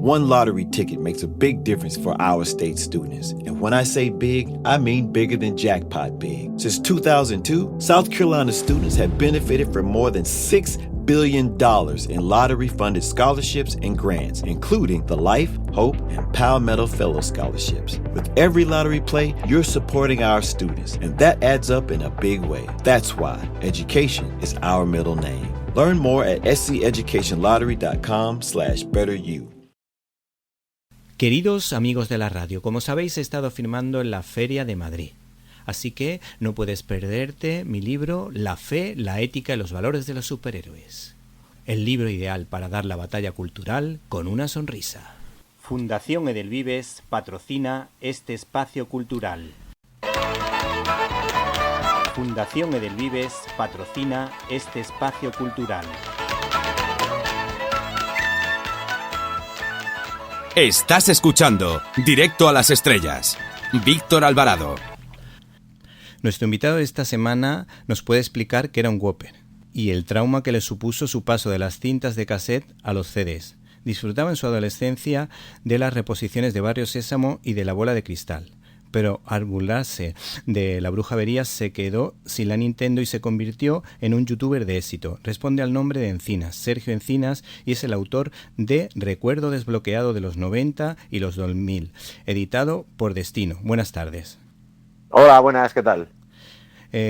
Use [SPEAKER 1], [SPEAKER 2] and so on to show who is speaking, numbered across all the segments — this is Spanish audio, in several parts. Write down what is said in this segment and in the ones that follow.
[SPEAKER 1] One lottery ticket makes a big difference for our state students. And when I say big, I mean bigger than jackpot big. Since 2002, South Carolina students have benefited from more than $6 billion in lottery-funded scholarships and grants, including the Life, Hope, and Palmetto Fellow Scholarships. With every lottery play, you're supporting our students, and that adds up in a big way. That's why education is our middle name. Learn more at sceducationlottery.com/betteryou.
[SPEAKER 2] Queridos amigos de la radio, como sabéis he estado firmando en la Feria de Madrid. Así que no puedes perderte mi libro La fe, la ética y los valores de los superhéroes. El libro ideal para dar la batalla cultural con una sonrisa. Fundación Edelvives patrocina este espacio cultural. Fundación Edelvives patrocina este espacio cultural.
[SPEAKER 3] Estás escuchando Directo a las Estrellas. Víctor Alvarado.
[SPEAKER 2] Nuestro invitado de esta semana nos puede explicar qué era un Whopper y el trauma que le supuso su paso de las cintas de cassette a los CDs. Disfrutaba en su adolescencia de las reposiciones de Barrio Sésamo y de La Bola de Cristal, pero al burlarse de la Bruja Averías se quedó sin la Nintendo y se convirtió en un youtuber de éxito. Responde al nombre de Encinas, Sergio Encinas, y es el autor de Recuerdo desbloqueado de los 90 y los 2000, editado por Destino. Buenas tardes.
[SPEAKER 4] Hola, buenas, ¿qué tal?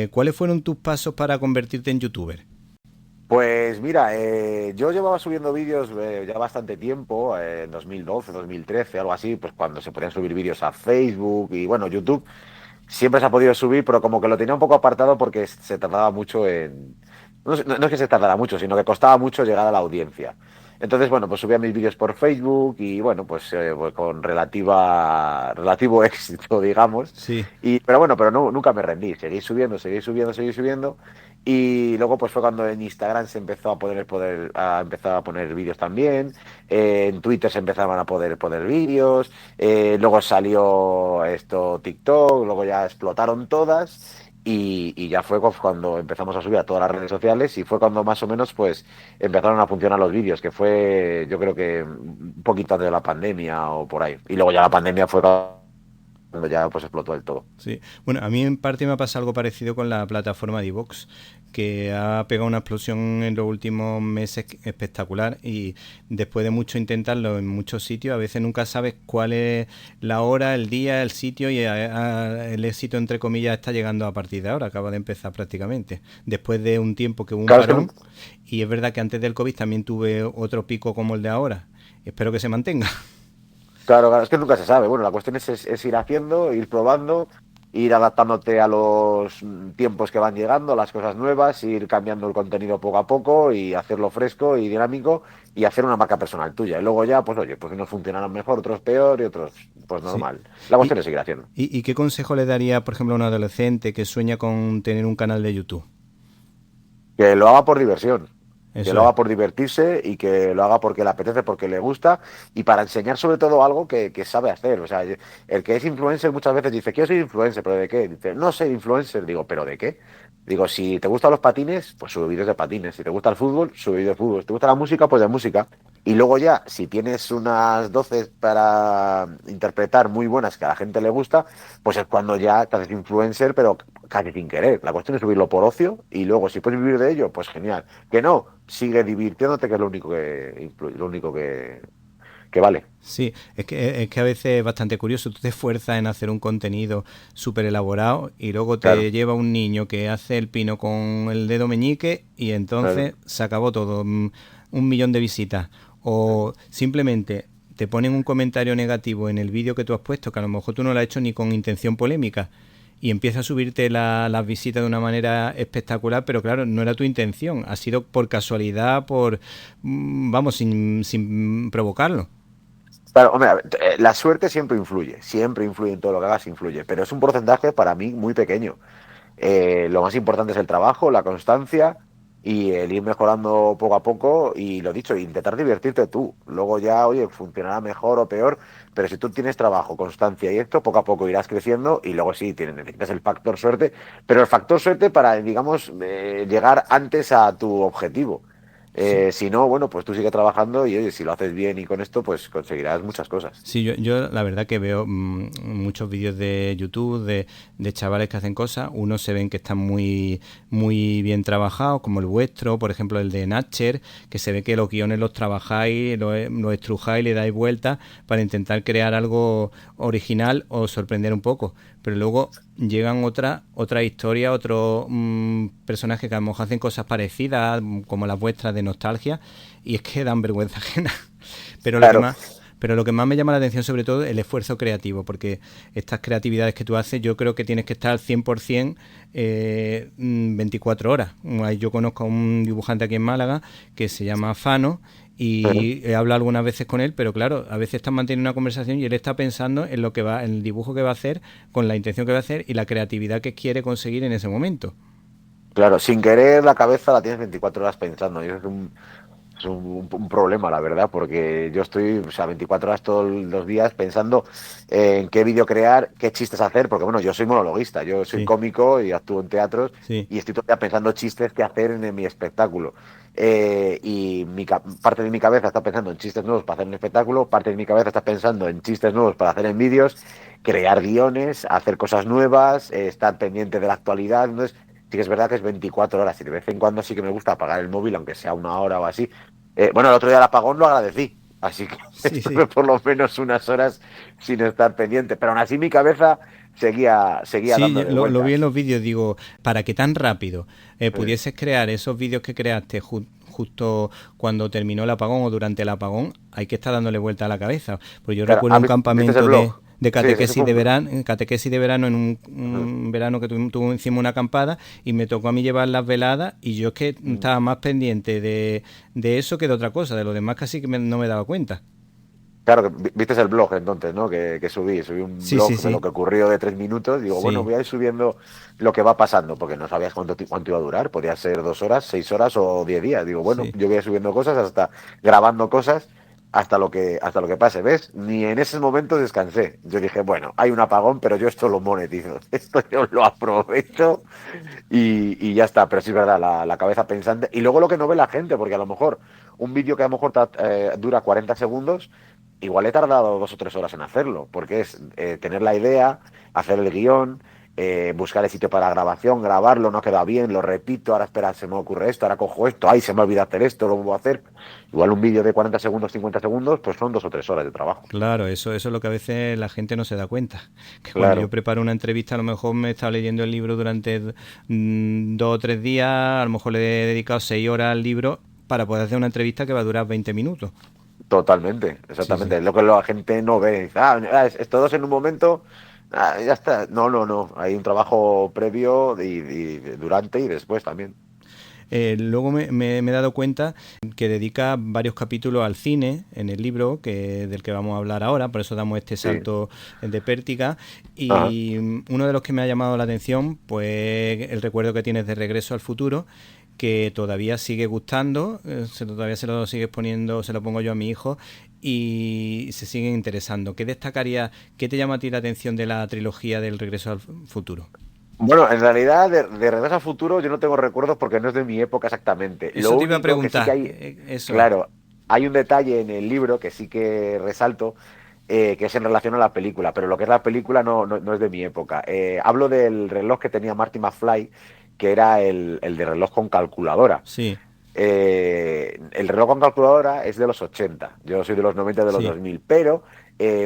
[SPEAKER 2] ¿Cuáles fueron tus pasos para convertirte en youtuber?
[SPEAKER 4] Pues mira, yo llevaba subiendo vídeos ya bastante tiempo, en 2012, 2013, algo así, pues cuando se podían subir vídeos a Facebook y bueno, YouTube siempre se ha podido subir, pero como que lo tenía un poco apartado porque se tardaba mucho en... No es que se tardara mucho, sino que costaba mucho llegar a la audiencia. Entonces, bueno, pues subía mis vídeos por Facebook y, bueno, pues con relativo éxito, digamos.
[SPEAKER 2] Sí.
[SPEAKER 4] Pero bueno, nunca me rendí. Seguí subiendo. Y luego, pues fue cuando en Instagram se empezó a empezar a poner vídeos también. En Twitter se empezaban a poder poner vídeos. Luego salió TikTok, luego ya explotaron todas. Y ya fue cuando empezamos a subir a todas las redes sociales y fue cuando más o menos pues empezaron a funcionar los vídeos, que fue yo creo que un poquito antes de la pandemia o por ahí. Y luego ya la pandemia fue cuando ya pues explotó del todo.
[SPEAKER 2] Sí, bueno, a mí en parte me ha pasado algo parecido con la plataforma de iVoox, que ha pegado una explosión en los últimos meses espectacular y después de mucho intentarlo en muchos sitios, a veces nunca sabes cuál es la hora, el día, el sitio y el éxito entre comillas está llegando a partir de ahora, acaba de empezar prácticamente, después de un tiempo que hubo un parón y es verdad que antes del COVID también tuve otro pico como el de ahora, espero que se mantenga.
[SPEAKER 4] Claro, es que nunca se sabe. Bueno, la cuestión es ir haciendo, ir probando, ir adaptándote a los tiempos que van llegando, las cosas nuevas, ir cambiando el contenido poco a poco y hacerlo fresco y dinámico y hacer una marca personal tuya. Y luego ya, pues oye, pues unos funcionarán mejor, otros peor y otros pues normal. Sí. La cuestión es seguir haciendo.
[SPEAKER 2] ¿Y qué consejo le daría, por ejemplo, a un adolescente que sueña con tener un canal de YouTube?
[SPEAKER 4] Que lo haga por diversión.
[SPEAKER 2] Eso
[SPEAKER 4] que lo haga por divertirse y que lo haga porque le apetece, porque le gusta y para enseñar sobre todo algo que sabe hacer. O sea, el que es influencer muchas veces dice, quiero ser influencer, ¿pero de qué? Dice, no soy influencer. Digo, ¿pero de qué? Digo, si te gustan los patines, pues sube vídeos de patines. Si te gusta el fútbol, sube vídeos de fútbol. Si te gusta la música, pues de música. Y luego ya, si tienes unas 12 para interpretar muy buenas que a la gente le gusta, pues es cuando ya te haces influencer, pero casi sin querer. La cuestión es subirlo por ocio y luego, si puedes vivir de ello, pues genial. Que no, sigue divirtiéndote, que es lo único que vale.
[SPEAKER 2] Sí, es que a veces es bastante curioso. Tú te esfuerzas en hacer un contenido súper elaborado y luego te lleva un niño que hace el pino con el dedo meñique y entonces se acabó todo. 1.000.000 de visitas. O simplemente te ponen un comentario negativo en el vídeo que tú has puesto, que a lo mejor tú no lo has hecho ni con intención polémica, y empieza a subirte las visitas de una manera espectacular, pero claro, no era tu intención, ha sido por casualidad, sin provocarlo.
[SPEAKER 4] Claro, hombre, la suerte siempre influye en todo lo que hagas, influye, pero es un porcentaje para mí muy pequeño. Lo más importante es el trabajo, la constancia y el ir mejorando poco a poco y lo dicho, intentar divertirte tú. Luego ya, oye, funcionará mejor o peor, pero si tú tienes trabajo, constancia y esto, poco a poco irás creciendo y luego sí, necesitas el factor suerte, pero el factor suerte para, digamos, llegar antes a tu objetivo.
[SPEAKER 2] Sí.
[SPEAKER 4] Si no, bueno, pues tú sigue trabajando y oye, si lo haces bien y con esto, pues conseguirás muchas cosas.
[SPEAKER 2] Sí, yo la verdad que veo muchos vídeos de YouTube de chavales que hacen cosas. Unos se ven que están muy bien trabajados, como el vuestro, por ejemplo el de Natcher, que se ve que los guiones los trabajáis, los estrujáis, le dais vueltas para intentar crear algo original o sorprender un poco. Pero luego llegan otra historia, otros personajes que a lo mejor hacen cosas parecidas, como las vuestras de nostalgia, y es que dan vergüenza ajena. Pero lo que
[SPEAKER 4] Claro,
[SPEAKER 2] más... Pero lo que más me llama la atención sobre todo es el esfuerzo creativo, porque estas creatividades que tú haces yo creo que tienes que estar al 100% 24 horas. Yo conozco a un dibujante aquí en Málaga que se llama Fano y he hablado algunas veces con él, pero claro, a veces están manteniendo una conversación y él está pensando en lo que va, en el dibujo que va a hacer, con la intención que va a hacer y la creatividad que quiere conseguir en ese momento.
[SPEAKER 4] claro, sin querer la cabeza la tienes 24 horas pensando. Y eso es un problema, la verdad, porque yo estoy, o sea, 24 horas todos los días pensando en qué vídeo crear, qué chistes hacer, porque bueno, yo soy monologuista, yo soy
[SPEAKER 2] Sí,
[SPEAKER 4] cómico y actúo en teatros
[SPEAKER 2] sí.
[SPEAKER 4] y estoy todo el día pensando chistes que hacer en mi espectáculo. Y parte de mi cabeza está pensando en chistes nuevos para hacer un espectáculo, parte de mi cabeza está pensando en chistes nuevos para hacer en vídeos, crear guiones, hacer cosas nuevas, estar pendiente de la actualidad. Entonces, sí que es verdad que es 24 horas y de vez en cuando sí que me gusta apagar el móvil, aunque sea una hora o así. Bueno, el otro día el apagón lo agradecí, así que
[SPEAKER 2] Sí, sí.
[SPEAKER 4] estuve por lo menos unas horas sin estar pendiente, pero aún así mi cabeza seguía
[SPEAKER 2] Sí,
[SPEAKER 4] dándole
[SPEAKER 2] lo vi en
[SPEAKER 4] vueltas.
[SPEAKER 2] los vídeos, digo, para que tan rápido
[SPEAKER 4] Eh,
[SPEAKER 2] pudieses crear esos vídeos que creaste justo cuando terminó el apagón o durante el apagón, hay que estar dándole vuelta a la cabeza. Pues yo
[SPEAKER 4] claro,
[SPEAKER 2] recuerdo un
[SPEAKER 4] ¿viste el
[SPEAKER 2] campamento
[SPEAKER 4] blog?
[SPEAKER 2] de
[SPEAKER 4] Sí, ese
[SPEAKER 2] catequesis
[SPEAKER 4] fue
[SPEAKER 2] de
[SPEAKER 4] un blog.
[SPEAKER 2] verano, en un verano que hicimos una acampada y me tocó a mí llevar las veladas y yo es que estaba más pendiente de eso que de otra cosa, de lo demás casi que no me daba cuenta.
[SPEAKER 4] Claro, que viste el blog entonces, ¿no? Que subí un
[SPEAKER 2] Sí, sí,
[SPEAKER 4] blog de lo
[SPEAKER 2] sí,
[SPEAKER 4] que ocurrió de 3 minutos. Digo, bueno,
[SPEAKER 2] sí,
[SPEAKER 4] voy a ir subiendo lo que va pasando, porque no sabías cuánto iba a durar. Podía ser 2 horas, 6 horas o 10 días. Digo, bueno,
[SPEAKER 2] sí.
[SPEAKER 4] yo voy a ir subiendo cosas hasta grabando cosas hasta lo que pase. ¿Ves? Ni en ese momento descansé. Yo dije, bueno, hay un apagón, pero yo esto lo monetizo. Esto yo lo aprovecho y ya está. Pero sí es verdad, la cabeza pensante. Y luego lo que no ve la gente, porque a lo mejor un vídeo que a lo mejor dura 40 segundos. Igual he tardado 2 o 3 horas en hacerlo, porque es tener la idea, hacer el guión, buscar el sitio para la grabación, grabarlo, no queda bien, lo repito, ahora espera, se me ocurre esto, ahora cojo esto, ay, se me olvida hacer esto, lo vuelvo a hacer. Igual un vídeo de 40 segundos, 50 segundos, pues son 2 o 3 horas de trabajo.
[SPEAKER 2] Claro, eso es lo que a veces la gente no se da cuenta. Que cuando yo
[SPEAKER 4] Claro,
[SPEAKER 2] preparo una entrevista, a lo mejor me he estado leyendo el libro durante 2 o 3 días, a lo mejor le he dedicado 6 horas al libro para poder hacer una entrevista que va a durar 20 minutos.
[SPEAKER 4] totalmente,
[SPEAKER 2] Sí, sí.
[SPEAKER 4] exactamente. Es lo que la gente no ve. Dice, es todos en un momento, ya está. No, no, no. Hay un trabajo previo y durante y después también.
[SPEAKER 2] Luego me he dado cuenta que dedica varios capítulos al cine en el libro del que vamos a hablar ahora, por eso damos este
[SPEAKER 4] Sí.
[SPEAKER 2] salto de Pértiga.
[SPEAKER 4] Ajá.
[SPEAKER 2] Y uno de los que me ha llamado la atención, pues el recuerdo que tienes de Regreso al Futuro, que todavía sigue gustando, todavía se lo sigue poniendo, se lo pongo yo a mi hijo y se siguen interesando. ¿Qué destacaría, qué te llama a ti la atención de la trilogía del Regreso al Futuro?
[SPEAKER 4] Bueno, en realidad de Regreso al Futuro yo no tengo recuerdos porque no es de mi época exactamente. Lo
[SPEAKER 2] Eso te iba a
[SPEAKER 4] único que sí que
[SPEAKER 2] preguntar,
[SPEAKER 4] hay,
[SPEAKER 2] eso.
[SPEAKER 4] claro, hay un detalle en el libro que sí que resalto, que es en relación a la película, pero lo que es la película no es de mi época. Hablo del reloj que tenía Marty McFly, que era el de reloj con calculadora.
[SPEAKER 2] Sí,
[SPEAKER 4] El reloj con calculadora es de los 80, yo soy de los 90 de los
[SPEAKER 2] sí.
[SPEAKER 4] 2000, pero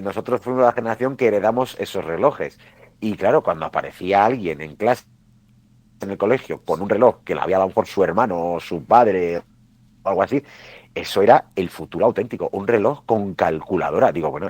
[SPEAKER 4] nosotros fuimos la generación que heredamos esos relojes. Y claro, cuando aparecía alguien en clase, en el colegio, con un reloj que le había dado por su hermano o su padre o algo así, eso era el futuro auténtico, un reloj con calculadora. Digo, bueno,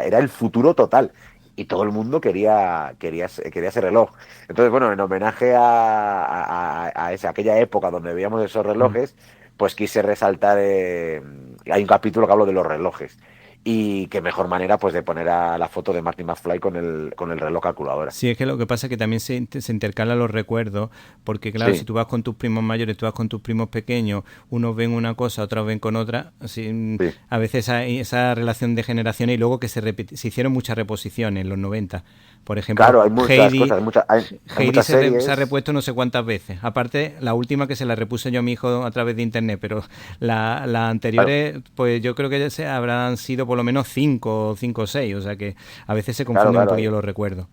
[SPEAKER 4] era el futuro total. Y todo el mundo quería ese reloj. Entonces, bueno, en homenaje aquella época donde veíamos esos
[SPEAKER 2] Mm.
[SPEAKER 4] relojes, pues quise resaltar, hay un capítulo que hablo de los relojes. y qué mejor manera pues de poner a la foto de Marty McFly con el reloj calculadora.
[SPEAKER 2] Sí, es que lo que pasa es que también se intercalan los recuerdos, porque claro, si
[SPEAKER 4] Sí,
[SPEAKER 2] tú vas con tus primos mayores, tú vas con tus primos pequeños, unos ven una cosa, otros ven con otra, así,
[SPEAKER 4] sí.
[SPEAKER 2] a veces hay esa relación de generaciones y luego que se hicieron muchas reposiciones en los 90. Por ejemplo,
[SPEAKER 4] Claro, hay muchas
[SPEAKER 2] Heidi,
[SPEAKER 4] cosas, hay
[SPEAKER 2] Heidi
[SPEAKER 4] muchas
[SPEAKER 2] se ha
[SPEAKER 4] series.
[SPEAKER 2] repuesto no sé cuántas veces. Aparte, la última que se la repuse yo a mi hijo a través de internet, pero las
[SPEAKER 4] Claro,
[SPEAKER 2] anteriores, pues yo creo que ya se habrán sido por lo menos cinco o seis, o sea que a veces se
[SPEAKER 4] claro,
[SPEAKER 2] confunden un
[SPEAKER 4] claro.
[SPEAKER 2] poquillo los recuerdos.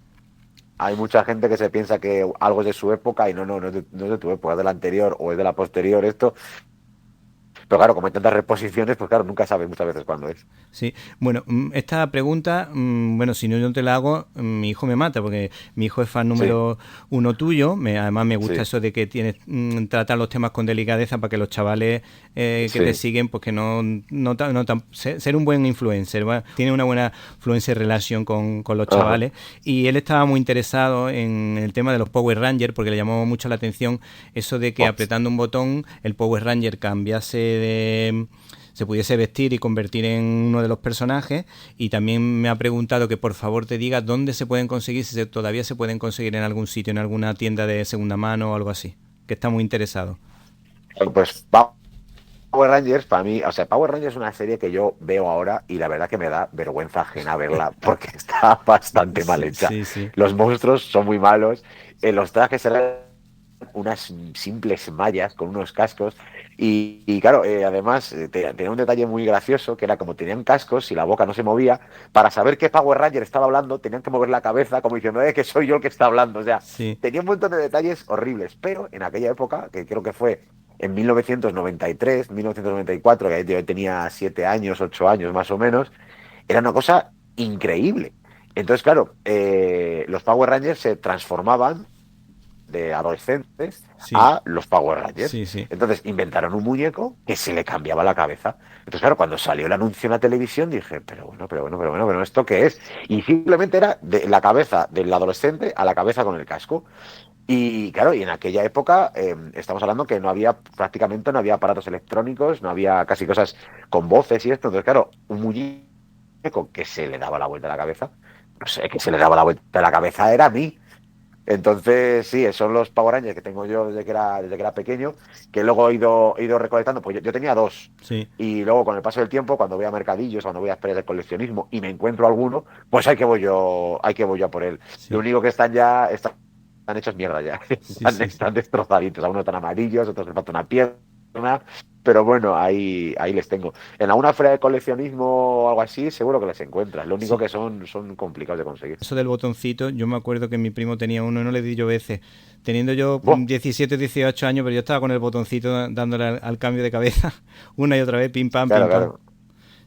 [SPEAKER 4] Hay mucha gente que se piensa que algo es de su época y no es de tu época, es de la anterior o es de la posterior esto. Pero claro, como hay tantas reposiciones, pues claro, nunca sabes muchas veces cuándo es.
[SPEAKER 2] Sí, bueno, esta pregunta, bueno, si no yo te la hago, mi hijo me mata, porque mi hijo es fan
[SPEAKER 4] Sí,
[SPEAKER 2] número uno tuyo, además me gusta
[SPEAKER 4] sí,
[SPEAKER 2] eso de que tienes, tratar los temas con delicadeza para que los chavales que te
[SPEAKER 4] sí.
[SPEAKER 2] siguen, pues que ser un buen influencer, ¿va? Tiene una buena influencer relación con los
[SPEAKER 4] Ajá.
[SPEAKER 2] chavales, y él estaba muy interesado en el tema de los Power Rangers, porque le llamó mucho la atención eso de que
[SPEAKER 4] Buah,
[SPEAKER 2] apretando un botón el Power Ranger cambiase se pudiese vestir y convertir en uno de los personajes, y también me ha preguntado que por favor te diga dónde se pueden conseguir, si todavía se pueden conseguir en algún sitio, en alguna tienda de segunda mano o algo así, que está muy interesado.
[SPEAKER 4] pues Power Rangers, para mí, o sea, Power Rangers es una serie que yo veo ahora y la verdad que me da vergüenza ajena verla porque está bastante mal
[SPEAKER 2] Sí,
[SPEAKER 4] hecha.
[SPEAKER 2] sí, sí.
[SPEAKER 4] Los monstruos son muy malos, los trajes eran unas simples mallas con unos cascos y claro, además tenía un detalle muy gracioso que era como tenían cascos y la boca no se movía, para saber qué Power Ranger estaba hablando tenían que mover la cabeza como diciendo, que soy yo el que está hablando, o sea,
[SPEAKER 2] Sí,
[SPEAKER 4] tenía un montón de detalles horribles, pero en aquella época, que creo que fue en 1993, 1994, que yo tenía 7 años, 8 años más o menos, era una cosa increíble. Entonces, claro, los Power Rangers se transformaban de adolescentes
[SPEAKER 2] sí,
[SPEAKER 4] a los Power Rangers.
[SPEAKER 2] sí, sí.
[SPEAKER 4] Entonces inventaron un muñeco que se le cambiaba la cabeza. Entonces, claro, cuando salió el anuncio en la televisión dije, pero ¿esto qué es? Y simplemente era de la cabeza del adolescente a la cabeza con el casco. Y claro, y en aquella época estamos hablando que prácticamente no había aparatos electrónicos, no había casi cosas con voces y esto. Entonces, claro, un muñeco que se le daba la vuelta a la cabeza, no sé, que se le daba la vuelta a la cabeza era a mí. Entonces, sí, son los Power Rangers que tengo yo desde que era pequeño, que luego he ido recolectando. Pues yo tenía dos.
[SPEAKER 2] Sí.
[SPEAKER 4] Y luego, con el paso del tiempo, cuando voy a mercadillos, cuando voy a ferias de coleccionismo y me encuentro alguno, pues hay que voy yo a por él. Lo
[SPEAKER 2] Sí,
[SPEAKER 4] único que están hechos mierda ya.
[SPEAKER 2] sí,
[SPEAKER 4] Están,
[SPEAKER 2] sí, sí.
[SPEAKER 4] están destrozaditos. Algunos están amarillos, otros les falta una pierna. Pero bueno, ahí les tengo. En alguna feria de coleccionismo o algo así, seguro que les encuentras. Lo único
[SPEAKER 2] Sí.
[SPEAKER 4] que son complicados de conseguir.
[SPEAKER 2] Eso del botoncito, yo me acuerdo que mi primo tenía uno y no le di yo veces. Teniendo yo
[SPEAKER 4] ¡Buah!
[SPEAKER 2] 17, 18 años, pero yo estaba con el botoncito dándole al cambio de cabeza una y otra vez, pim pam,
[SPEAKER 4] Claro,
[SPEAKER 2] pim pam.
[SPEAKER 4] claro.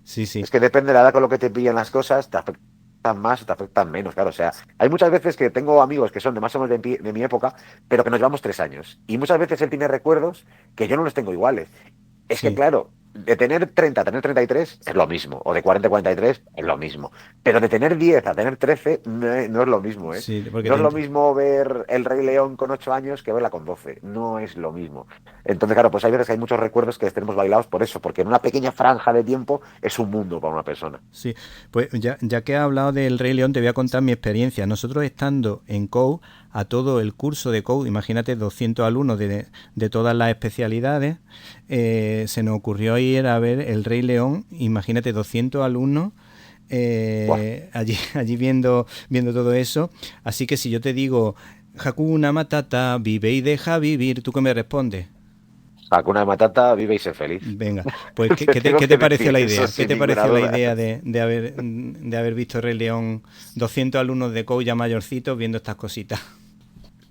[SPEAKER 2] Sí, sí,
[SPEAKER 4] Es que depende de la edad con lo que te pillan las cosas, te afectan más o te afectan menos, claro. O sea, hay muchas veces que tengo amigos que son de más o menos de mi época, pero que nos llevamos 3 años. Y muchas veces él tiene recuerdos que yo no los tengo iguales. Es que,
[SPEAKER 2] sí,
[SPEAKER 4] claro, de tener 30 a tener 33 es lo mismo, o de 40 a 43 es lo mismo. Pero de tener 10 a tener 13 no es lo mismo, ¿eh?
[SPEAKER 2] sí, porque
[SPEAKER 4] No es lo mismo ver El Rey León con 8 años que verla con 12. No es lo mismo. Entonces, claro, pues hay veces que hay muchos recuerdos que tenemos bailados por eso, porque en una pequeña franja de tiempo es un mundo para una persona.
[SPEAKER 2] sí. Pues ya que has hablado del Rey León, te voy a contar mi experiencia. Nosotros estando en COU, a todo el curso de COU, imagínate 200 alumnos de todas las especialidades, se nos ocurrió ir a ver el Rey León, imagínate 200 alumnos
[SPEAKER 4] Buah.
[SPEAKER 2] allí viendo todo eso. Así que si yo te digo, Hakuna Matata, vive y deja vivir, ¿tú qué me respondes?
[SPEAKER 4] Hakuna Matata, vive y sé feliz.
[SPEAKER 2] Venga, pues ¿qué,
[SPEAKER 4] Te
[SPEAKER 2] qué te,
[SPEAKER 4] tengo
[SPEAKER 2] qué
[SPEAKER 4] que
[SPEAKER 2] te pareció
[SPEAKER 4] decir
[SPEAKER 2] la
[SPEAKER 4] eso
[SPEAKER 2] idea? ¿Qué
[SPEAKER 4] sin
[SPEAKER 2] te
[SPEAKER 4] ninguna
[SPEAKER 2] pareció la
[SPEAKER 4] duda.
[SPEAKER 2] idea de haber visto Rey León, 200 alumnos de COU ya mayorcitos viendo estas cositas?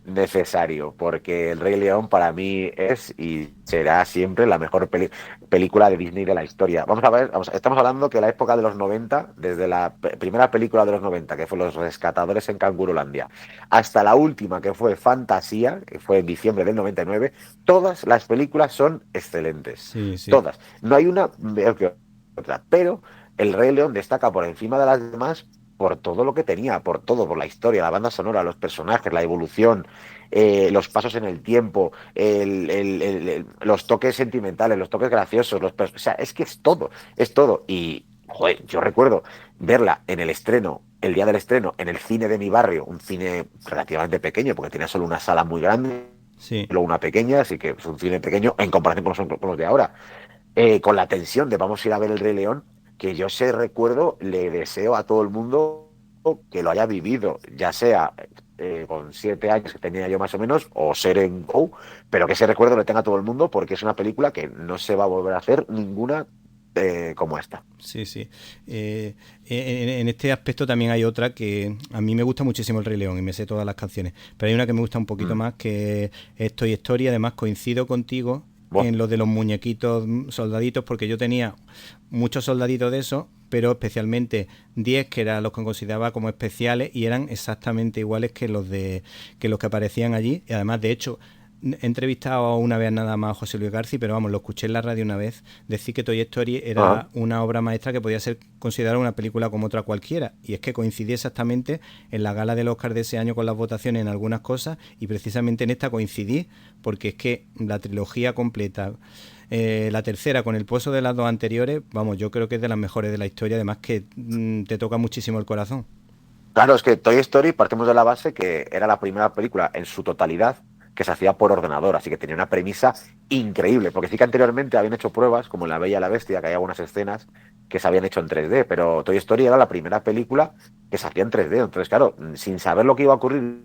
[SPEAKER 4] Necesario, porque El Rey León para mí es y será siempre la mejor película de Disney de la historia. Vamos a ver, estamos hablando que la época de los 90, desde la primera película de los 90, que fue Los Rescatadores en Cangurolandia, hasta la última, que fue Fantasía, que fue en diciembre del 99, todas las películas son excelentes.
[SPEAKER 2] Sí, sí.
[SPEAKER 4] Todas. No hay una mejor que otra, pero El Rey León destaca por encima de las demás por todo lo que tenía, por todo, por la historia, la banda sonora, los personajes, la evolución, los pasos en el tiempo, los toques sentimentales, los toques graciosos, o sea, es que es todo, es todo. Y joder, yo recuerdo verla en el estreno, el día del estreno, en el cine de mi barrio, un cine relativamente pequeño, porque tenía solo una sala muy grande,
[SPEAKER 2] Sí.
[SPEAKER 4] y luego una pequeña, así que es un cine pequeño en comparación con los de ahora. Con la tensión de vamos a ir a ver el Rey León, que yo ese recuerdo le deseo a todo el mundo que lo haya vivido, ya sea con 7 años que tenía yo más o menos, o ser en Go, pero que ese recuerdo lo tenga todo el mundo porque es una película que no se va a volver a hacer ninguna como esta.
[SPEAKER 2] Sí, sí. En este aspecto también hay otra que a mí me gusta muchísimo el Rey León y me sé todas las canciones, pero hay una que me gusta un poquito
[SPEAKER 4] Mm.
[SPEAKER 2] más que es Toy Story. Además coincido contigo
[SPEAKER 4] Buah.
[SPEAKER 2] en lo de los muñequitos soldaditos, porque yo tenía muchos soldaditos de esos, pero especialmente 10 que eran los que consideraba como especiales y eran exactamente iguales que los que aparecían allí. Y además, de hecho, he entrevistado una vez nada más a José Luis García, pero vamos, lo escuché en la radio una vez decir que Toy Story
[SPEAKER 4] Ajá.
[SPEAKER 2] era una obra maestra que podía ser considerada una película como otra cualquiera. Y es que coincidí exactamente en la gala del Oscar de ese año con las votaciones en algunas cosas, y precisamente en esta coincidí, porque es que la trilogía completa, la tercera con el pozo de las dos anteriores, vamos, yo creo que es de las mejores de la historia, además que te toca muchísimo el corazón.
[SPEAKER 4] Claro, es que Toy Story partimos de la base que era la primera película en su totalidad que se hacía por ordenador, así que tenía una premisa increíble, porque sí que anteriormente habían hecho pruebas, como en La Bella y la Bestia, que hay algunas escenas que se habían hecho en 3D, pero Toy Story era la primera película que se hacía en 3D, entonces claro, sin saber lo que iba a ocurrir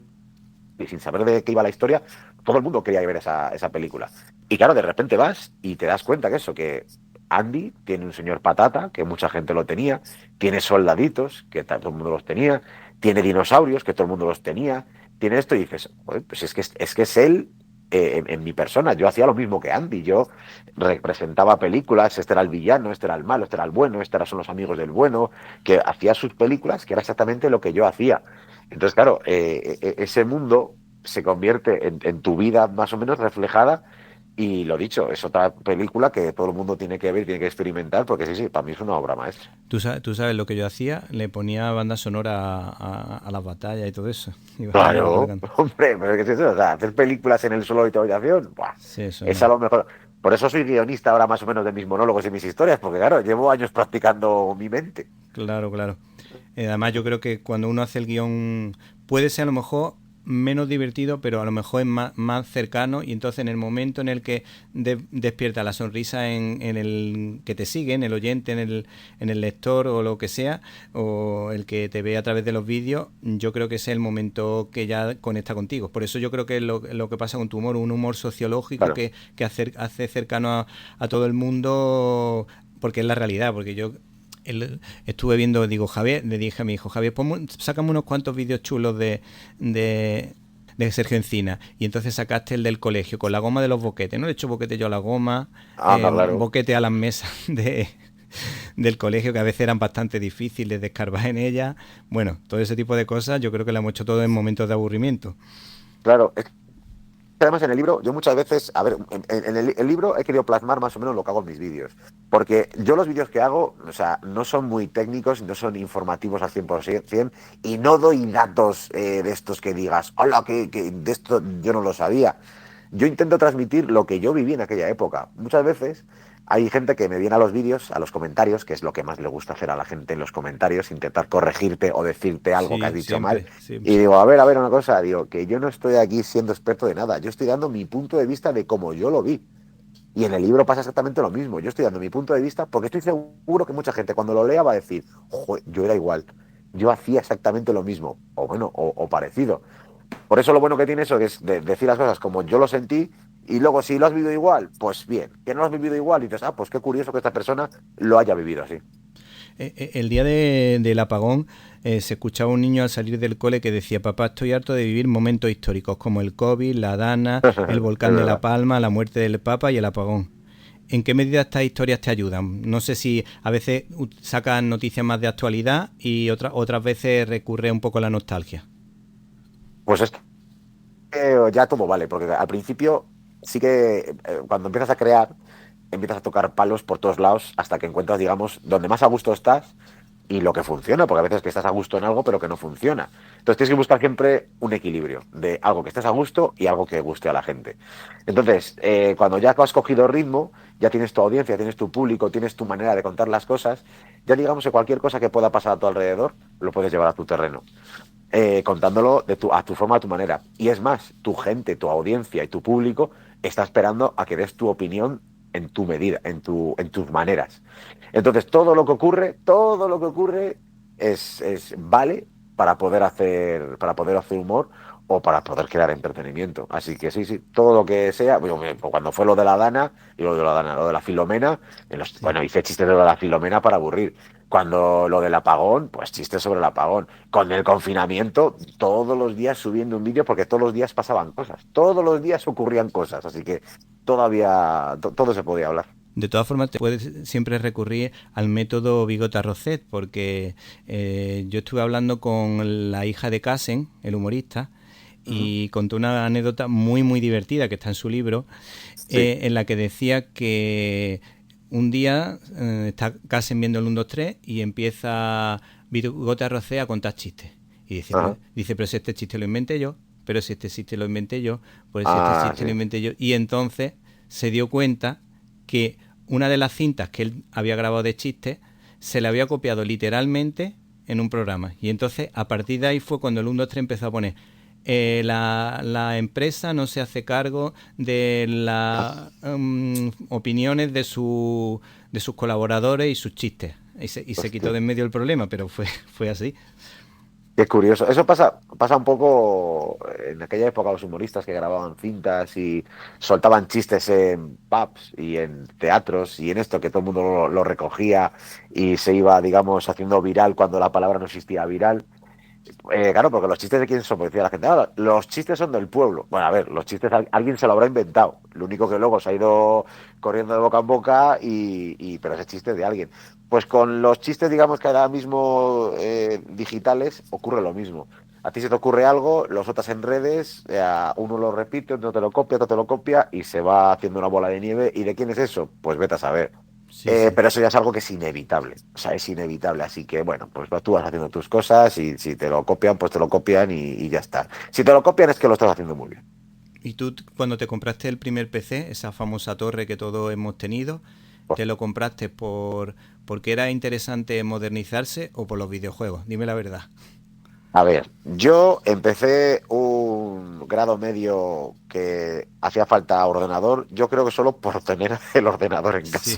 [SPEAKER 4] y sin saber de qué iba la historia, todo el mundo quería ver esa película. Y claro, de repente vas y te das cuenta que eso, que Andy tiene un señor patata, que mucha gente lo tenía, tiene soldaditos, que todo el mundo los tenía, tiene dinosaurios, que todo el mundo los tenía, tiene esto y dices, "Joder, pues es que es él en mi persona, yo hacía lo mismo que Andy, yo representaba películas, este era el villano, este era el malo, este era el bueno, este era son los amigos del bueno, que hacía sus películas, que era exactamente lo que yo hacía. Entonces, claro, ese mundo se convierte en tu vida más o menos reflejada y lo dicho, es otra película que todo el mundo tiene que ver, tiene que experimentar, porque sí, sí, para mí es una obra maestra.
[SPEAKER 2] Tú sabes lo que yo hacía, le ponía banda sonora a las batallas y todo eso. Iba
[SPEAKER 4] Claro,
[SPEAKER 2] colgando.
[SPEAKER 4] hombre, pero ¿qué es eso? O sea, hacer películas en el suelo de tu habitación, ¡buah!
[SPEAKER 2] Sí, eso
[SPEAKER 4] Es
[SPEAKER 2] no.
[SPEAKER 4] a lo mejor. Por eso soy guionista ahora más o menos de mis monólogos y mis historias, porque claro, llevo años practicando mi mente.
[SPEAKER 2] Claro, claro. Además, yo creo que cuando uno hace el guión puede ser a lo mejor menos divertido, pero a lo mejor es más cercano, y entonces en el momento en el que despierta la sonrisa en el que te sigue, en el oyente, en el lector o lo que sea, o el que te ve a través de los vídeos, yo creo que ese es el momento que ya conecta contigo. Por eso yo creo que es lo que pasa con tu humor, un humor sociológico
[SPEAKER 4] Claro.
[SPEAKER 2] que hace cercano a todo el mundo, porque es la realidad, porque yo estuve viendo, digo, Javier, le dije a mi hijo, Javier, sácame unos cuantos vídeos chulos de, de Sergio Encina, y entonces sacaste el del colegio con la goma de los boquetes, ¿no? Le he hecho boquete yo a la goma,
[SPEAKER 4] Anda, claro.
[SPEAKER 2] boquete a las mesas del colegio, que a veces eran bastante difíciles de escarbar en ellas. Bueno, todo ese tipo de cosas yo creo que lo hemos hecho todo en momentos de aburrimiento.
[SPEAKER 4] Claro, es que además en el libro, yo muchas veces, a ver, en el libro he querido plasmar más o menos lo que hago en mis vídeos. Porque yo los vídeos que hago, o sea, no son muy técnicos, no son informativos al 100% y no doy datos de estos que digas, hola, que de esto yo no lo sabía. Yo intento transmitir lo que yo viví en aquella época. Muchas veces hay gente que me viene a los vídeos, a los comentarios, que es lo que más le gusta hacer a la gente en los comentarios, intentar corregirte o decirte algo que has
[SPEAKER 2] Sí,
[SPEAKER 4] dicho mal.
[SPEAKER 2] siempre, siempre.
[SPEAKER 4] Y digo, a ver, una cosa, digo, que yo no estoy aquí siendo experto de nada, yo estoy dando mi punto de vista de cómo yo lo vi. Y en el libro pasa exactamente lo mismo. Yo estoy dando mi punto de vista porque estoy seguro que mucha gente cuando lo lea va a decir, "Joder, yo era igual, yo hacía exactamente lo mismo, o bueno, o parecido". Por eso lo bueno que tiene eso es decir las cosas como yo lo sentí y luego si lo has vivido igual, pues bien. Que no lo has vivido igual y dices, ah, pues qué curioso que esta persona lo haya vivido así.
[SPEAKER 2] El día del apagón se escuchaba un niño al salir del cole que decía: papá, estoy harto de vivir momentos históricos como el COVID, la Dana, el
[SPEAKER 4] Es
[SPEAKER 2] volcán de La
[SPEAKER 4] verdad.
[SPEAKER 2] Palma, la muerte del Papa y el apagón. ¿En qué medida estas historias te ayudan? No sé si a veces sacan noticias más de actualidad y otras veces recurre un poco a la nostalgia.
[SPEAKER 4] Pues es que ya todo vale, porque al principio sí que cuando empiezas a crear, empiezas a tocar palos por todos lados hasta que encuentras, digamos, donde más a gusto estás y lo que funciona, porque a veces que estás a gusto en algo pero que no funciona. Entonces tienes que buscar siempre un equilibrio de algo que estés a gusto y algo que guste a la gente. Entonces, cuando ya has cogido ritmo, ya tienes tu audiencia, tienes tu público, tienes tu manera de contar las cosas, ya digamos que cualquier cosa que pueda pasar a tu alrededor lo puedes llevar a tu terreno, contándolo a tu forma, a tu manera. Y es más, tu gente, tu audiencia y tu público está esperando a que des tu opinión en tu medida, en tus maneras. Entonces, todo lo que ocurre vale para poder hacer humor o para poder crear entretenimiento. Así que sí, todo lo que sea, bueno, cuando fue lo de la Dana, y lo de la Filomena,
[SPEAKER 2] Sí.
[SPEAKER 4] bueno, hice chistes de lo de la Filomena para aburrir. Cuando lo del apagón, pues chistes sobre el apagón. Con el confinamiento, todos los días subiendo un vídeo porque todos los días pasaban cosas. Todos los días ocurrían cosas. Así que todavía todo se podía hablar.
[SPEAKER 2] De todas formas, te puedes siempre recurrir al método Bigota Rosset, porque yo estuve hablando con la hija de Casen, el humorista, y contó una anécdota muy, muy divertida que está en su libro,
[SPEAKER 4] Sí.
[SPEAKER 2] en la que decía que un día está Casen viendo el 1, 2, 3 y empieza Bigota Rosset a contar chistes. Y
[SPEAKER 4] Ajá.
[SPEAKER 2] dice, pero si este chiste lo inventé yo, pero si este chiste lo inventé yo, pues si este
[SPEAKER 4] Ah,
[SPEAKER 2] chiste lo
[SPEAKER 4] sí.
[SPEAKER 2] inventé yo. Y entonces se dio cuenta que una de las cintas que él había grabado de chistes se le había copiado literalmente en un programa. Y entonces, a partir de ahí fue cuando el 1, 2, 3 empezó a poner la empresa no se hace cargo de las opiniones de sus colaboradores y sus chistes. Y se quitó
[SPEAKER 4] Hostia.
[SPEAKER 2] de en medio el problema, pero fue así.
[SPEAKER 4] Qué curioso. Eso pasa un poco en aquella época los humoristas que grababan cintas y soltaban chistes en pubs y en teatros y en esto que todo el mundo lo recogía y se iba, digamos, haciendo viral cuando la palabra no existía viral. Claro, porque los chistes de quién son, porque decía la gente, "Ah, los chistes son del pueblo". Bueno, a ver, los chistes alguien se lo habrá inventado. Lo único que luego se ha ido corriendo de boca en boca pero ese chiste es de alguien. Pues con los chistes, digamos que ahora mismo digitales, ocurre lo mismo. A ti se te ocurre algo, lo soltas en redes, uno lo repite, otro te lo copia y se va haciendo una bola de nieve. ¿Y de quién es eso? Pues vete a saber.
[SPEAKER 2] Sí, sí.
[SPEAKER 4] Pero eso ya es algo que es inevitable, o sea, es inevitable, así que bueno, pues tú vas haciendo tus cosas y si te lo copian, pues te lo copian y ya está. Si te lo copian es que lo estás haciendo muy bien.
[SPEAKER 2] ¿Y tú cuando te compraste el primer PC, esa famosa torre que todos hemos tenido,
[SPEAKER 4] Pues,
[SPEAKER 2] te lo compraste porque era interesante modernizarse o por los videojuegos? Dime la verdad.
[SPEAKER 4] a ver, yo empecé un grado medio que hacía falta ordenador, yo creo que solo por tener el ordenador en casa.
[SPEAKER 2] Sí.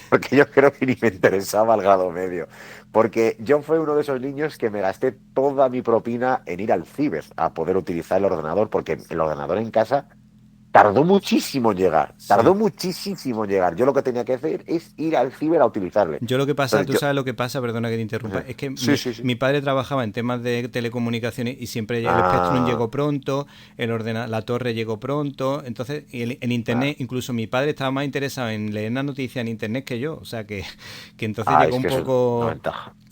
[SPEAKER 4] Porque yo creo que ni me interesaba el grado medio. Porque yo fui uno de esos niños que me gasté toda mi propina en ir al ciber a poder utilizar el ordenador, porque el ordenador en casa tardó muchísimo en llegar. Tardó
[SPEAKER 2] Sí.
[SPEAKER 4] muchísimo en llegar. Yo lo que tenía que hacer es ir al ciber a utilizarle.
[SPEAKER 2] Yo lo que pasa,
[SPEAKER 4] Entonces
[SPEAKER 2] tú
[SPEAKER 4] yo...
[SPEAKER 2] sabes lo que pasa, perdona que te interrumpa, es que
[SPEAKER 4] Sí,
[SPEAKER 2] mi,
[SPEAKER 4] sí, sí.
[SPEAKER 2] mi padre trabajaba en temas de telecomunicaciones y siempre el Spectrum
[SPEAKER 4] Ah,
[SPEAKER 2] llegó pronto, la torre llegó pronto, entonces y el
[SPEAKER 4] ah,
[SPEAKER 2] internet, incluso mi padre estaba más interesado en leer la noticia en internet que yo, o sea que entonces
[SPEAKER 4] ah,
[SPEAKER 2] llegó
[SPEAKER 4] es
[SPEAKER 2] un
[SPEAKER 4] que eso es
[SPEAKER 2] poco,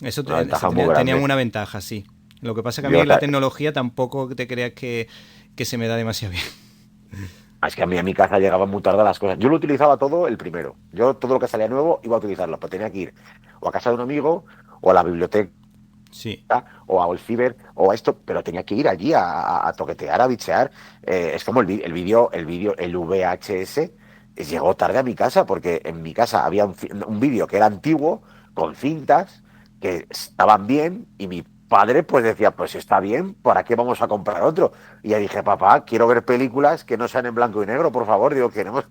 [SPEAKER 2] eso
[SPEAKER 4] una ventaja muy
[SPEAKER 2] teníamos
[SPEAKER 4] grande.
[SPEAKER 2] una ventaja, sí. Lo que pasa que a
[SPEAKER 4] Yo,
[SPEAKER 2] mí
[SPEAKER 4] o
[SPEAKER 2] la
[SPEAKER 4] sea,
[SPEAKER 2] tecnología tampoco te creas que se me da demasiado bien.
[SPEAKER 4] es que a mi casa llegaban muy tarde las cosas. Yo lo utilizaba todo el primero. Yo todo lo que salía nuevo iba a utilizarlo, pero tenía que ir o a casa de un amigo o a la biblioteca
[SPEAKER 2] Sí,
[SPEAKER 4] o al ciber o a esto, pero tenía que ir allí a toquetear, a bichear. Es como el VHS llegó tarde a mi casa porque en mi casa había un vídeo que era antiguo con cintas que estaban bien y mi padre pues decía, pues está bien, ¿para qué vamos a comprar otro? Y ya dije, papá, quiero ver películas que no sean en blanco y negro, por favor. Digo, queremos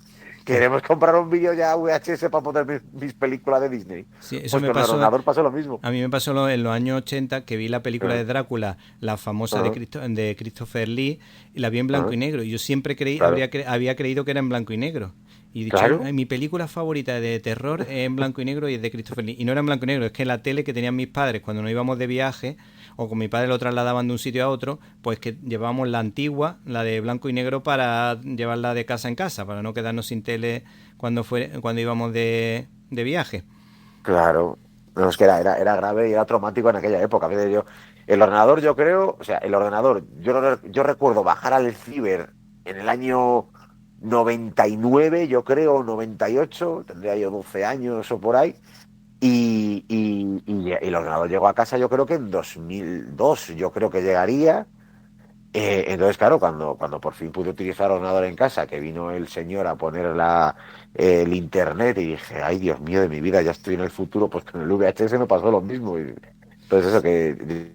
[SPEAKER 4] comprar un vídeo ya VHS para poner mis películas de Disney.
[SPEAKER 2] sí, eso
[SPEAKER 4] Pues
[SPEAKER 2] me
[SPEAKER 4] con el
[SPEAKER 2] pasó.
[SPEAKER 4] ordenador pasó lo mismo.
[SPEAKER 2] A mí me pasó en los años 80 que vi la película de
[SPEAKER 4] Ajá,
[SPEAKER 2] Drácula, la famosa
[SPEAKER 4] ajá,
[SPEAKER 2] de Christopher Lee, y la vi en blanco
[SPEAKER 4] ajá.
[SPEAKER 2] y negro. Y yo siempre
[SPEAKER 4] Claro,
[SPEAKER 2] había creído que era en blanco y negro. Y he dicho,
[SPEAKER 4] claro.
[SPEAKER 2] "Ay, mi película favorita de terror es en blanco y negro y es de Christopher Lee". Y no era en blanco y negro, es que la tele que tenían mis padres cuando nos íbamos de viaje, o con mi padre lo trasladaban de un sitio a otro, pues que llevábamos la antigua, la de blanco y negro, para llevarla de casa en casa, para no quedarnos sin tele cuando íbamos de viaje.
[SPEAKER 4] Claro. No, es que era grave y era traumático en aquella época. A ver, el ordenador, yo creo, o sea, el ordenador, yo recuerdo bajar al ciber en el año 99 yo creo, 98 tendría yo 12 años o por ahí. Y el ordenador llegó a casa yo creo que en 2002, yo creo que llegaría. Entonces, claro, cuando por fin pude utilizar el ordenador en casa, que vino el señor a poner el internet y dije, ay Dios mío de mi vida, ya estoy en el futuro, pues con el VHS me pasó lo mismo. Entonces eso, que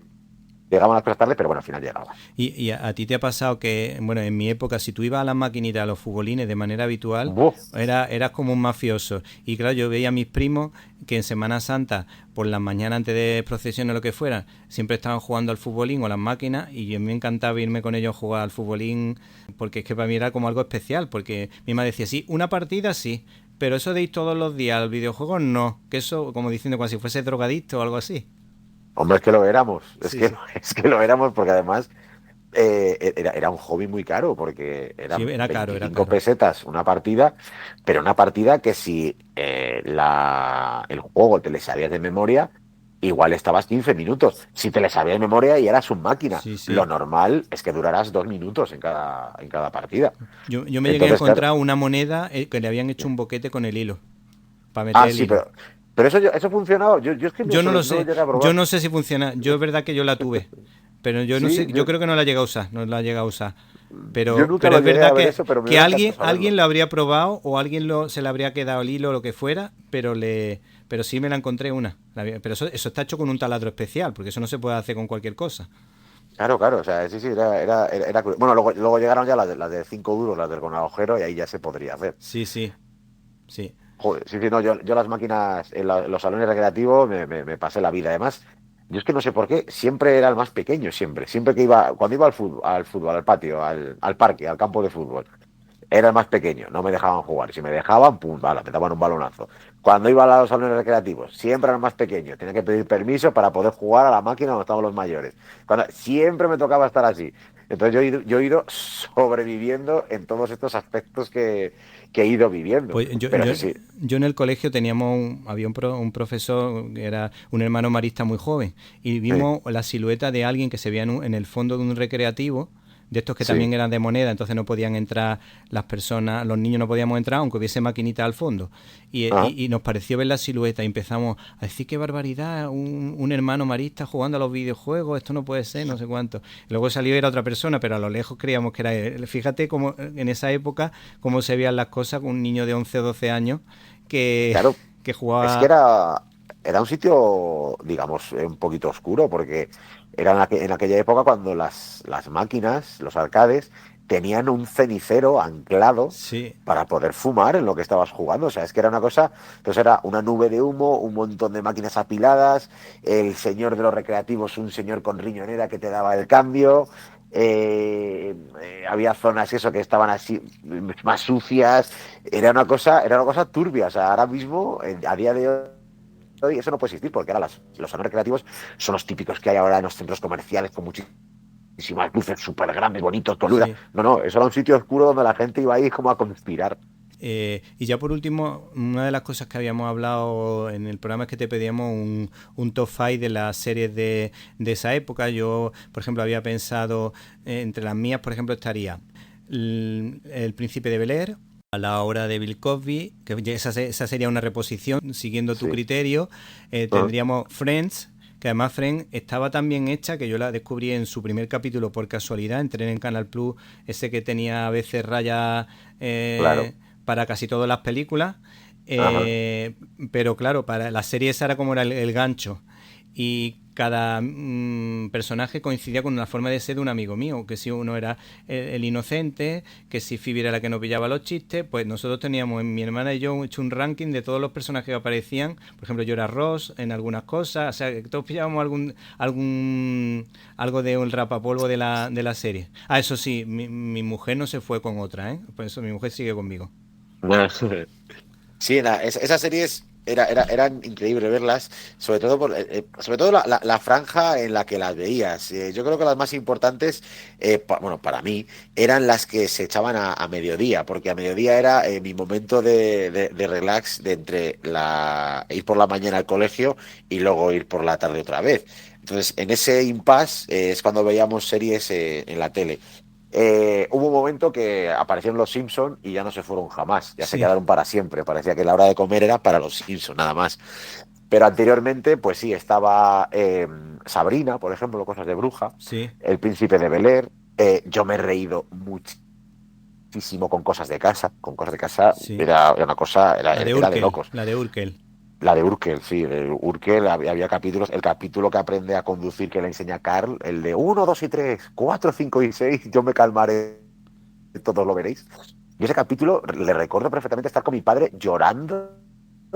[SPEAKER 4] llegaban las cosas tarde, pero bueno, al final llegaba.
[SPEAKER 2] Y a ti te ha pasado que, bueno, en mi época, si tú ibas a las maquinitas, a los futbolines de manera habitual,
[SPEAKER 4] ¡Buf!
[SPEAKER 2] eras como un mafioso. Y claro, yo veía a mis primos que en Semana Santa, por las mañanas antes de procesión o lo que fuera, siempre estaban jugando al futbolín o a las máquinas, y a mí me encantaba irme con ellos a jugar al futbolín, porque es que para mí era como algo especial, porque mi madre decía, sí, una partida sí, pero eso de ir todos los días al videojuego no, que eso, como diciendo, como si fuese drogadicto o algo así.
[SPEAKER 4] Hombre, es que lo éramos, es
[SPEAKER 2] Sí,
[SPEAKER 4] que,
[SPEAKER 2] sí.
[SPEAKER 4] es que lo éramos porque además era un hobby muy caro porque
[SPEAKER 2] Sí,
[SPEAKER 4] eran
[SPEAKER 2] era caro, era
[SPEAKER 4] 25
[SPEAKER 2] caro.
[SPEAKER 4] pesetas una partida, pero una partida que si el juego te le sabías de memoria, igual estabas 15 minutos. Si te le sabías de memoria y eras un máquina,
[SPEAKER 2] Sí,
[SPEAKER 4] lo
[SPEAKER 2] sí.
[SPEAKER 4] normal es que durarás 2 minutos en cada partida.
[SPEAKER 2] Yo me llegué a
[SPEAKER 4] Entonces, claro,
[SPEAKER 2] encontrar una moneda que le habían hecho un boquete con el hilo, para meter
[SPEAKER 4] ah,
[SPEAKER 2] el
[SPEAKER 4] sí,
[SPEAKER 2] hilo.
[SPEAKER 4] pero eso funcionaba. Yo es que
[SPEAKER 2] Yo no lo
[SPEAKER 4] no lo
[SPEAKER 2] sé,
[SPEAKER 4] llegué a
[SPEAKER 2] yo
[SPEAKER 4] probar.
[SPEAKER 2] no sé si funciona. Yo es verdad que yo la tuve, pero yo no
[SPEAKER 4] Sí,
[SPEAKER 2] sé, yo creo que no la llegué a usar, no la llegué a usar.
[SPEAKER 4] yo nunca
[SPEAKER 2] Pero
[SPEAKER 4] lo
[SPEAKER 2] es
[SPEAKER 4] llegué a
[SPEAKER 2] verdad
[SPEAKER 4] ver eso, pero me
[SPEAKER 2] que
[SPEAKER 4] hubiera encantado
[SPEAKER 2] alguien
[SPEAKER 4] saberlo.
[SPEAKER 2] lo habría probado o alguien se le habría quedado el hilo o lo que fuera, pero sí me la encontré una. Pero eso está hecho con un taladro especial, porque eso no se puede hacer con cualquier cosa.
[SPEAKER 4] Claro, claro, o sea, sí, sí, era bueno, luego llegaron ya las de 5 duros, las del con agujero, y ahí ya se podría hacer.
[SPEAKER 2] Sí, sí, sí.
[SPEAKER 4] Joder, sí, sí, no, yo las máquinas en los salones recreativos me pasé la vida. Además, yo es que no sé por qué, siempre era el más pequeño, siempre que iba, cuando iba al fútbol, al patio, al parque, al campo de fútbol. Era el más pequeño, no me dejaban jugar. Si me dejaban, pum, vale, me daban un balonazo. Cuando iba a los salones recreativos, siempre era el más pequeño. Tenía que pedir permiso para poder jugar a la máquina donde estaban los mayores. Siempre me tocaba estar así. Entonces yo he ido sobreviviendo en todos estos aspectos que he ido viviendo.
[SPEAKER 2] Pues
[SPEAKER 4] Pero sí, sí.
[SPEAKER 2] yo en el colegio había un profesor que era un hermano marista muy joven y
[SPEAKER 4] Sí,
[SPEAKER 2] vimos la silueta de alguien que se veía en el fondo de un recreativo, de estos que
[SPEAKER 4] sí.
[SPEAKER 2] también eran de moneda, entonces no podían entrar las personas, los niños no podíamos entrar aunque hubiese maquinita al fondo.
[SPEAKER 4] Ajá.
[SPEAKER 2] Y nos pareció ver la silueta y empezamos a decir qué barbaridad, un hermano marista jugando a los videojuegos, esto no puede ser, no sé cuánto. Y luego salió y era otra persona, pero a lo lejos creíamos que era él. Fíjate cómo en esa época cómo se veían las cosas con un niño de 11 o 12 años que,
[SPEAKER 4] Claro,
[SPEAKER 2] que
[SPEAKER 4] es que
[SPEAKER 2] jugaba.
[SPEAKER 4] era un sitio, digamos, un poquito oscuro, porque era en aquella época cuando las máquinas, los arcades, tenían un cenicero anclado
[SPEAKER 2] Sí,
[SPEAKER 4] para poder fumar en lo que estabas jugando. O sea, es que era una cosa, entonces era una nube de humo, un montón de máquinas apiladas, el señor de los recreativos, un señor con riñonera que te daba el cambio. Había zonas eso que estaban así más sucias, era una cosa turbia. O sea, ahora mismo, a día de hoy, eso no puede existir, porque ahora los salones recreativos son los típicos que hay ahora en los centros comerciales con muchísimas luces súper grandes, bonitos, coludas.
[SPEAKER 2] sí.
[SPEAKER 4] No, no, eso era un sitio oscuro donde la gente iba ahí como a conspirar.
[SPEAKER 2] Y ya por último, una de las cosas que habíamos hablado en el programa es que te pedíamos un top 5 de las series de esa época. Yo, por ejemplo, había pensado, entre las mías, por ejemplo, estaría El Príncipe de Bel-Air, A la hora de Bill Cosby, que esa sería una reposición, siguiendo tu
[SPEAKER 4] Sí.
[SPEAKER 2] criterio.
[SPEAKER 4] Ah,
[SPEAKER 2] Tendríamos Friends, que además Friends estaba tan bien hecha que yo la descubrí en su primer capítulo por casualidad, entré en Canal Plus, ese que tenía a veces rayas
[SPEAKER 4] claro.
[SPEAKER 2] para casi todas las películas,
[SPEAKER 4] Ajá.
[SPEAKER 2] eh, pero claro, para la serie esa era como era el gancho. Y cada personaje coincidía con una forma de ser de un amigo mío, que si uno era el inocente, que si Phoebe era la que no pillaba los chistes, pues nosotros teníamos, mi hermana y yo, hecho un ranking de todos los personajes que aparecían. Por ejemplo, yo era Ross en algunas cosas, o sea, que todos pillábamos algo de un rapapolvo de la serie. Ah, eso sí, mi mujer no se fue con otra, ¿eh? Por eso mi mujer sigue conmigo.
[SPEAKER 4] Sí, esas series eran increíbles verlas, sobre todo la franja en la que las veías. Yo creo que las más importantes, bueno, para mí, eran las que se echaban a mediodía, porque a mediodía era mi momento de relax de entre ir por la mañana al colegio y luego ir por la tarde otra vez. Entonces, en ese impasse es cuando veíamos series en la tele. Hubo un momento que aparecieron los Simpson y ya no se fueron jamás, ya se
[SPEAKER 2] Sí.
[SPEAKER 4] quedaron para siempre. Parecía que la hora de comer era para los Simpson, nada más. Pero anteriormente, pues sí, estaba Sabrina, por ejemplo, Cosas de Bruja,
[SPEAKER 2] Sí,
[SPEAKER 4] El Príncipe de Bel-Air. Yo me he reído muchísimo con Cosas de Casa. Con Cosas de Casa
[SPEAKER 2] sí.
[SPEAKER 4] era una cosa,
[SPEAKER 2] La de
[SPEAKER 4] era de
[SPEAKER 2] Urkel,
[SPEAKER 4] locos.
[SPEAKER 2] la de Urkel.
[SPEAKER 4] La de Urkel, sí, de Urkel había capítulos, el capítulo que aprende a conducir que le enseña Carl, el de 1, 2 y 3, 4, 5 y 6, yo me calmaré, todos lo veréis. Y ese capítulo le recuerdo perfectamente estar con mi padre llorando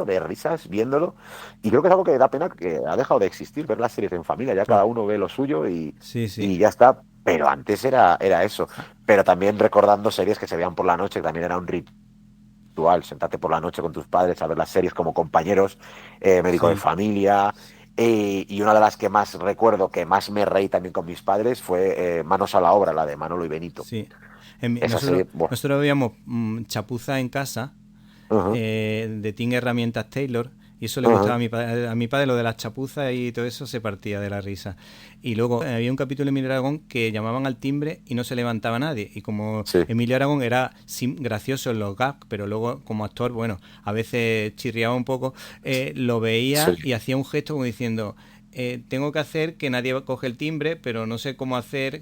[SPEAKER 4] de risas viéndolo, y creo que es algo que da pena que ha dejado de existir, ver las series en familia, ya cada uno ve lo suyo
[SPEAKER 2] Sí, sí.
[SPEAKER 4] y ya está, pero antes era eso, pero también recordando series que se veían por la noche, que también era un ritual, sentarte por la noche con tus padres a ver las series como compañeros, Médico de
[SPEAKER 2] Sí,
[SPEAKER 4] Familia, y una de las que más recuerdo, que más me reí también con mis padres, fue Manos a la Obra, la de Manolo y Benito.
[SPEAKER 2] sí.
[SPEAKER 4] Esa
[SPEAKER 2] Nosotros,
[SPEAKER 4] serie, buah.
[SPEAKER 2] nosotros veíamos chapuza en casa
[SPEAKER 4] Ujú,
[SPEAKER 2] de Team Herramientas Taylor, y eso le gustaba
[SPEAKER 4] ujú,
[SPEAKER 2] a mi padre, lo de las chapuzas y todo eso se partía de la risa. Y luego había un capítulo de Emilio Aragón que llamaban al timbre y no se levantaba nadie. Y como
[SPEAKER 4] sí,
[SPEAKER 2] Emilio Aragón era gracioso en los gags, pero luego como actor, bueno, a veces chirriaba un poco, lo veía
[SPEAKER 4] sí.
[SPEAKER 2] y hacía un gesto como diciendo... tengo que hacer que nadie coge el timbre, pero no sé cómo hacer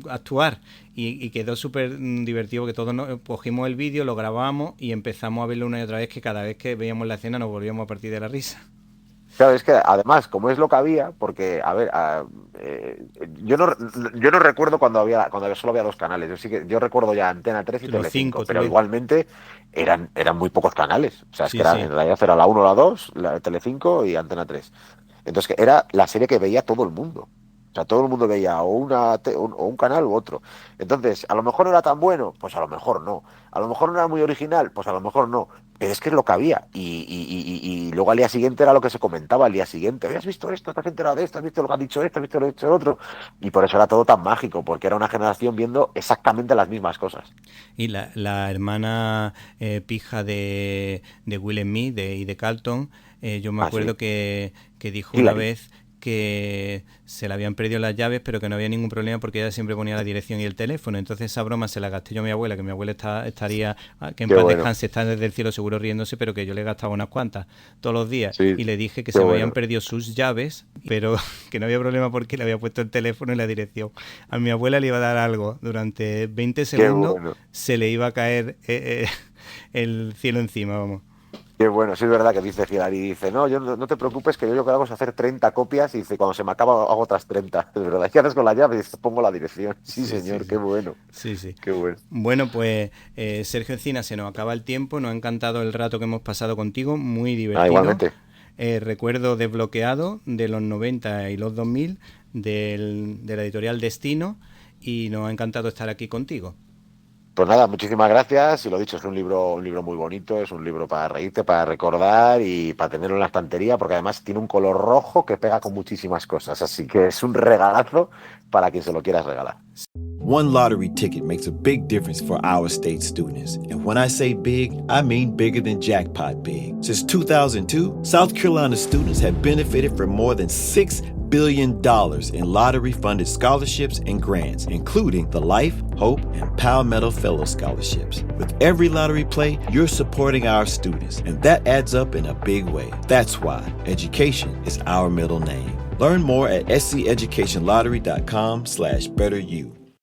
[SPEAKER 2] actuar. Y quedó súper divertido, que todos cogimos el vídeo, lo grabamos y empezamos a verlo una y otra vez, que cada vez que veíamos la escena nos volvíamos a partir de la risa.
[SPEAKER 4] Claro, es que además, como es lo que había, porque, a ver, yo no recuerdo cuando solo había dos canales. Yo recuerdo ya Antena 3 y
[SPEAKER 2] Los
[SPEAKER 4] Telecinco,
[SPEAKER 2] cinco,
[SPEAKER 4] pero
[SPEAKER 2] tuve.
[SPEAKER 4] igualmente eran muy pocos canales. O sea, es que
[SPEAKER 2] Sí, sí.
[SPEAKER 4] en realidad era la 1, la 2, la Telecinco y Antena 3. Entonces, que era la serie que veía todo el mundo. O sea, todo el mundo veía o un canal u otro. Entonces, a lo mejor no era tan bueno, pues a lo mejor no. A lo mejor no era muy original, pues a lo mejor no. Pero es que es lo que había. Y luego al día siguiente era lo que se comentaba al día siguiente. ¿Has visto esto? ¿Te has enterado de esto? ¿Has visto lo que ha dicho esto? ¿Has visto lo que ha dicho el otro? Y por eso era todo tan mágico, porque era una generación viendo exactamente las mismas cosas.
[SPEAKER 2] Y la hermana pija de Will Smith y de Carlton, yo me
[SPEAKER 4] Ah, sí.
[SPEAKER 2] acuerdo que dijo una
[SPEAKER 4] Hillary.
[SPEAKER 2] vez que se le habían perdido las llaves, pero que no había ningún problema porque ella siempre ponía la dirección y el teléfono. Entonces esa broma se la gasté yo a mi abuela, que mi abuela estaría, que en
[SPEAKER 4] Qué
[SPEAKER 2] paz
[SPEAKER 4] bueno.
[SPEAKER 2] descanse, está desde el cielo seguro riéndose, pero que yo le gastaba unas cuantas todos los días.
[SPEAKER 4] Sí,
[SPEAKER 2] Y le dije que
[SPEAKER 4] qué
[SPEAKER 2] se me habían
[SPEAKER 4] bueno.
[SPEAKER 2] perdido sus llaves, pero que no había problema porque le había puesto el teléfono y la dirección. A mi abuela le iba a dar algo. Durante 20
[SPEAKER 4] Qué
[SPEAKER 2] segundos
[SPEAKER 4] bueno.
[SPEAKER 2] se le iba a caer el cielo encima, vamos.
[SPEAKER 4] Qué bueno, sí es verdad que dice Hillary, dice, no, no te preocupes que yo lo que hago es hacer 30 copias y dice, cuando se me acaba hago otras 30. Es verdad, ¿qué haces con la llave? Dice, pongo la dirección. Sí,
[SPEAKER 2] Sí, sí,
[SPEAKER 4] señor, qué
[SPEAKER 2] sí.
[SPEAKER 4] bueno,
[SPEAKER 2] Sí, sí.
[SPEAKER 4] qué bueno.
[SPEAKER 2] Bueno, pues Sergio Encina, se nos acaba el tiempo, nos ha encantado el rato que hemos pasado contigo, muy
[SPEAKER 4] Ah,
[SPEAKER 2] divertido.
[SPEAKER 4] igualmente.
[SPEAKER 2] Recuerdo desbloqueado de los 90 y los 2000 de la editorial Destino, y nos ha encantado estar aquí contigo.
[SPEAKER 4] Pues nada, muchísimas gracias. Y lo dicho, es un libro muy bonito, es un libro para reírte, para recordar y para tenerlo en la estantería, porque además tiene un color rojo que pega con muchísimas cosas. Así que es un regalazo para quien se lo quieras regalar.
[SPEAKER 1] One lottery ticket makes a big difference for our state students. And when I say big, I mean bigger than jackpot big. Since 2002, South Carolina students have benefited from more than $6 billion in lottery-funded scholarships and grants, including the Life, Hope, and Palmetto Fellow Scholarships. With every lottery play, you're supporting our students, and that adds up in a big way. That's why education is our middle name. Learn more at sceducationlottery.com/betteryou.